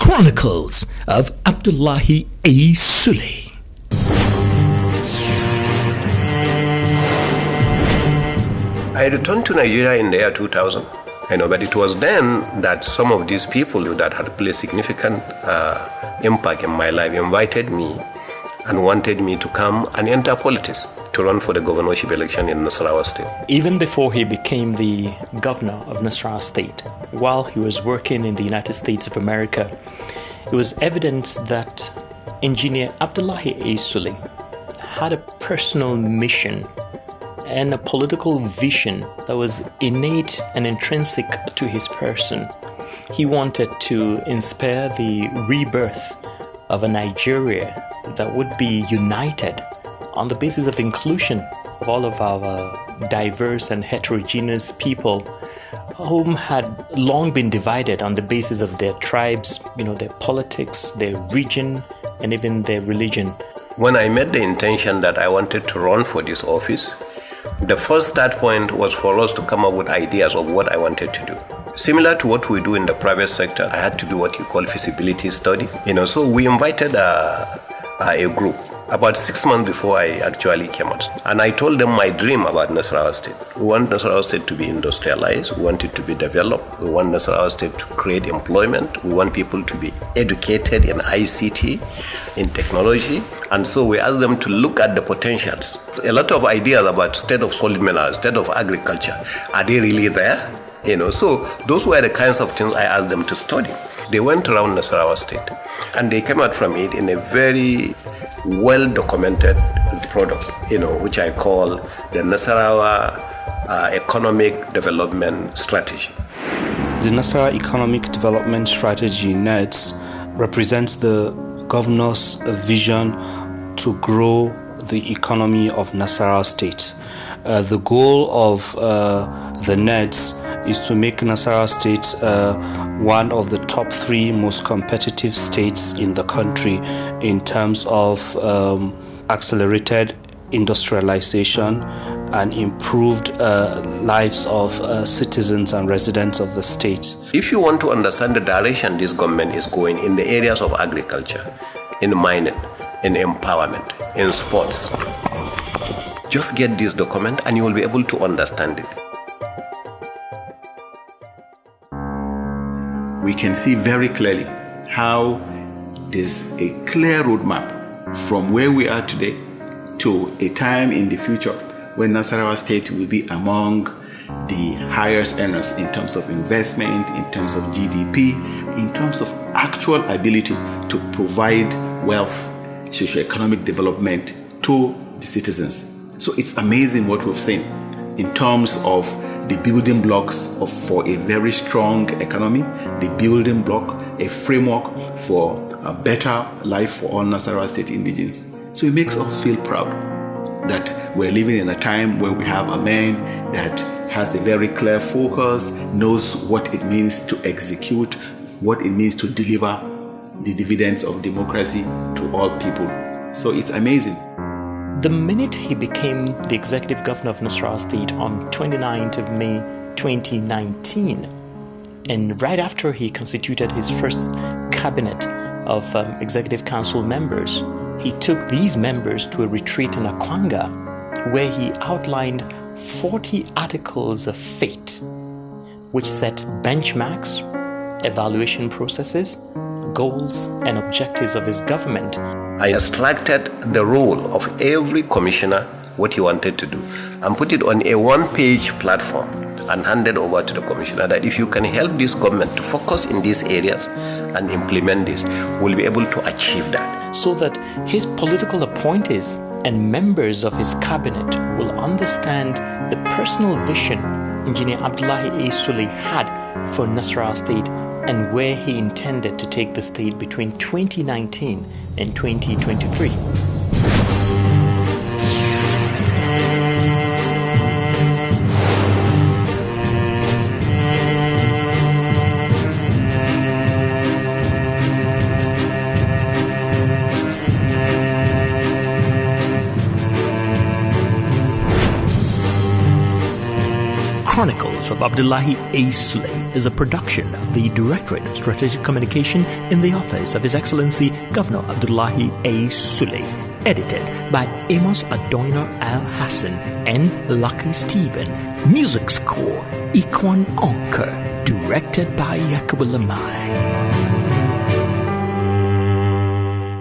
Chronicles of Abdullahi A. Sule. I returned to Nigeria in the year 2000. But it was then that some of these people that had played significant impact in my life invited me and wanted me to come and enter politics to run for the governorship election in Nasarawa state. Even before he became the governor of Nasarawa state, while he was working in the United States of America, it was evident that engineer Abdullahi A. Sule had a personal mission and a political vision that was innate and intrinsic to his person. He wanted to inspire the rebirth of a Nigeria that would be united on the basis of inclusion of all of our diverse and heterogeneous people whom had long been divided on the basis of their tribes, their politics, their region, and even their religion. When I made the intention that I wanted to run for this office, the first start point was for us to come up with ideas of what I wanted to do. Similar to what we do in the private sector, I had to do what you call feasibility study. So we invited a group about 6 months before I actually came out. And I told them my dream about Nasarawa State. We want Nasarawa State to be industrialized. We want it to be developed. We want Nasarawa State to create employment. We want people to be educated in ICT, in technology. And so we asked them to look at the potentials. A lot of ideas about state of solid minerals, state of agriculture, are they really there? So those were the kinds of things I asked them to study. They went around Nasarawa State and they came out from it in a very well-documented product, which I call the Nasarawa Economic Development Strategy. The Nasarawa Economic Development Strategy, NEDS, represents the governor's vision to grow the economy of Nasarawa State. The goal of the NEDS is to make Nasarawa State one of the top 3 most competitive states in the country in terms of accelerated industrialization and improved lives of citizens and residents of the state. If you want to understand the direction this government is going in the areas of agriculture, in mining, in empowerment, in sports, just get this document and you will be able to understand it. We can see very clearly how there's a clear roadmap from where we are today to a time in the future when Nasarawa State will be among the highest earners in terms of investment, in terms of GDP, in terms of actual ability to provide wealth, socioeconomic development to the citizens. So it's amazing what we've seen in terms of the building blocks for a very strong economy, the building block, a framework for a better life for all Nasarawa State indigents. So it makes us feel proud that we're living in a time where we have a man that has a very clear focus, knows what it means to execute, what it means to deliver the dividends of democracy to all people. So it's amazing. The minute he became the executive governor of Nasarawa State on 29th of May 2019, and right after he constituted his first cabinet of executive council members, he took these members to a retreat in Akwanga where he outlined 40 articles of faith which set benchmarks, evaluation processes, goals and objectives of his government. I instructed the role of every commissioner what he wanted to do and put it on a one-page platform and handed over to the commissioner that if you can help this government to focus in these areas and implement this, we'll be able to achieve that. So that his political appointees and members of his cabinet will understand the personal vision Engineer Abdullahi A. Sule had for Nasarawa State and where he intended to take the state between 2019 and 2023. Chronicles Chronicles of Abdullahi A. Sule is a production of the Directorate of Strategic Communication in the office of His Excellency Governor Abdullahi A. Sule. Edited by Amos Adoiner Al Hassan and Lucky Stephen. Music score, Ikwan Onker. Directed by Yakubu Lamai.